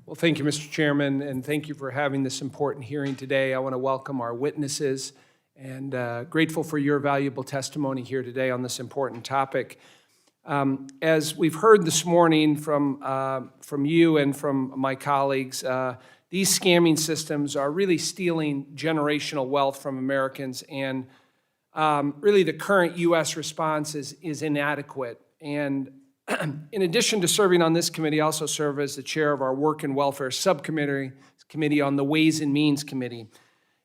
Well, thank you, Mr. Chairman, and thank you for having this important hearing today. I want to welcome our witnesses and grateful for your valuable testimony here today on this important topic. As we've heard this morning from you and from my colleagues, these scamming systems are really stealing generational wealth from Americans, and really the current U.S. response is inadequate. And in addition to serving on this committee, I also serve as the chair of our Work and Welfare Subcommittee on the Ways and Means Committee.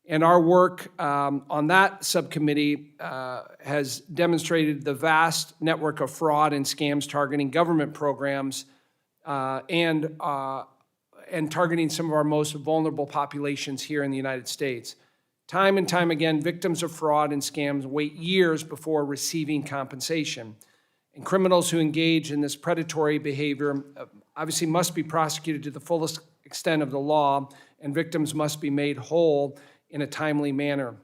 And our work on that subcommittee has demonstrated the vast network of fraud and scams targeting government programs and targeting some of our most vulnerable populations here in the United States. Time and time again, victims of fraud and scams wait years before receiving compensation. And criminals who engage in this predatory behavior obviously must be prosecuted to the fullest extent of the law, and victims must be made whole in a timely manner.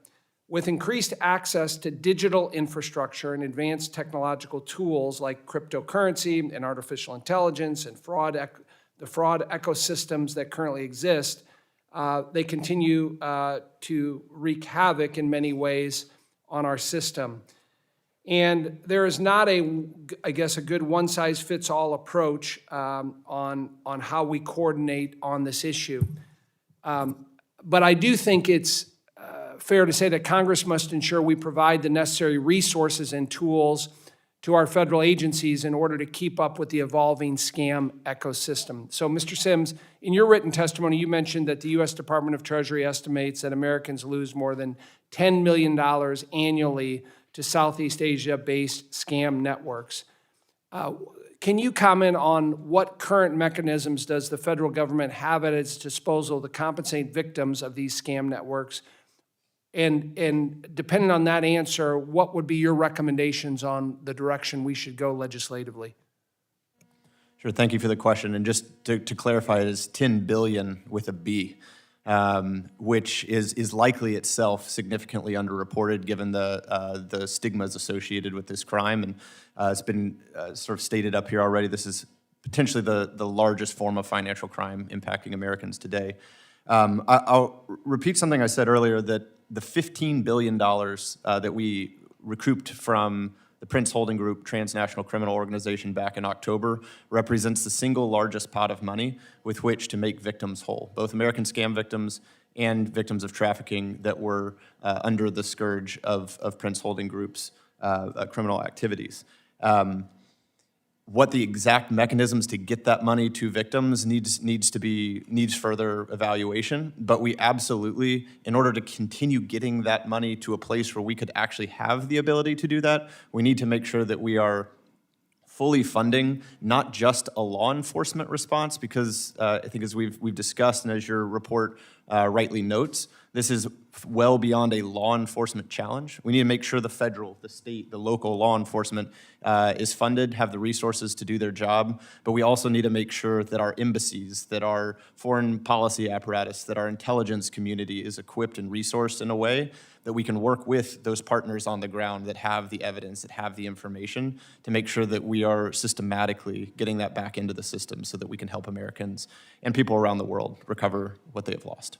With increased access to digital infrastructure and advanced technological tools like cryptocurrency and artificial intelligence and the fraud ecosystems that currently exist, they continue to wreak havoc in many ways on our system. And there is not a good one-size-fits-all approach on how we coordinate on this issue. But I do think it's fair to say that Congress must ensure we provide the necessary resources and tools to our federal agencies in order to keep up with the evolving scam ecosystem. So, Mr. Sims, in your written testimony, you mentioned that the U.S. Department of Treasury estimates that Americans lose more than $10 million annually to Southeast Asia-based scam networks. Can you comment on what current mechanisms does the federal government have at its disposal to compensate victims of these scam networks? And depending on that answer, what would be your recommendations on the direction we should go legislatively? Sure, thank you for the question. And just to clarify, it is 10 billion with a B. Which is likely itself significantly underreported given the stigmas associated with this crime. And it's been sort of stated up here already, this is potentially the largest form of financial crime impacting Americans today. I'll repeat something I said earlier, that the $15 billion that we recouped from the Prince Holding Group transnational criminal organization back in October represents the single largest pot of money with which to make victims whole, both American scam victims and victims of trafficking that were under the scourge of Prince Holding Group's criminal activities. What the exact mechanisms to get that money to victims needs further evaluation, but we absolutely, in order to continue getting that money to a place where we could actually have the ability to do that, we need to make sure that we are fully funding not just a law enforcement response, because I think as we've discussed and as your report rightly notes, this is well beyond a law enforcement challenge. We need to make sure the federal, the state, the local law enforcement is funded, have the resources to do their job, but we also need to make sure that our embassies, that our foreign policy apparatus, that our intelligence community is equipped and resourced in a way that we can work with those partners on the ground that have the evidence, that have the information, to make sure that we are systematically getting that back into the system so that we can help Americans and people around the world recover what they have lost.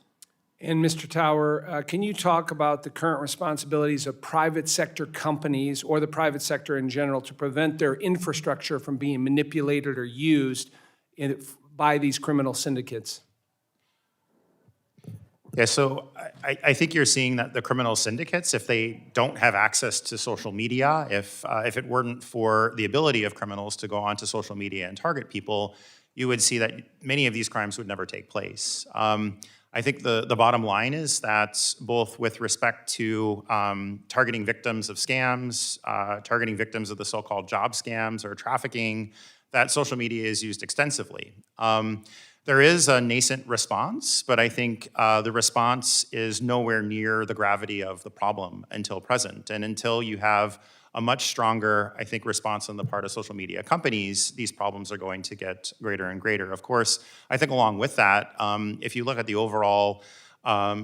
And Mr. Tower, can you talk about the current responsibilities of private sector companies or the private sector in general to prevent their infrastructure from being manipulated or used by these criminal syndicates? Yeah, so I think you're seeing that the criminal syndicates, if they don't have access to social media, if it weren't for the ability of criminals to go onto social media and target people, you would see that many of these crimes would never take place. I think the bottom line is that both with respect to targeting victims of scams, targeting victims of the so-called job scams or trafficking, that social media is used extensively. There is a nascent response, but I think the response is nowhere near the gravity of the problem until present. And until you have a much stronger, I think, response on the part of social media companies, these problems are going to get greater and greater. Of course, I think along with that, if you look at the overall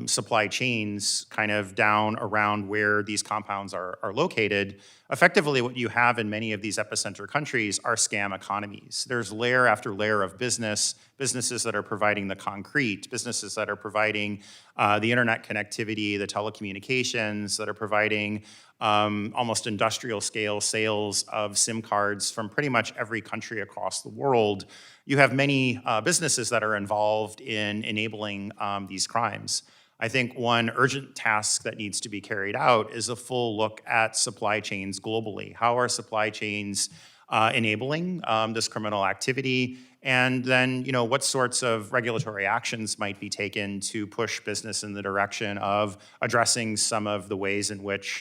supply chains kind of down around where these compounds are located, effectively what you have in many of these epicenter countries are scam economies. There's layer after layer of business businesses that are providing the concrete, businesses that are providing the internet connectivity, the telecommunications, that are providing almost industrial scale sales of SIM cards from pretty much every country across the world. You have many businesses that are involved in enabling these crimes. I think one urgent task that needs to be carried out is a full look at supply chains globally. How are supply chains enabling this criminal activity? And then, what sorts of regulatory actions might be taken to push business in the direction of addressing some of the ways in which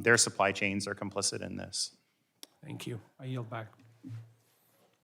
their supply chains are complicit in this? Thank you. I yield back.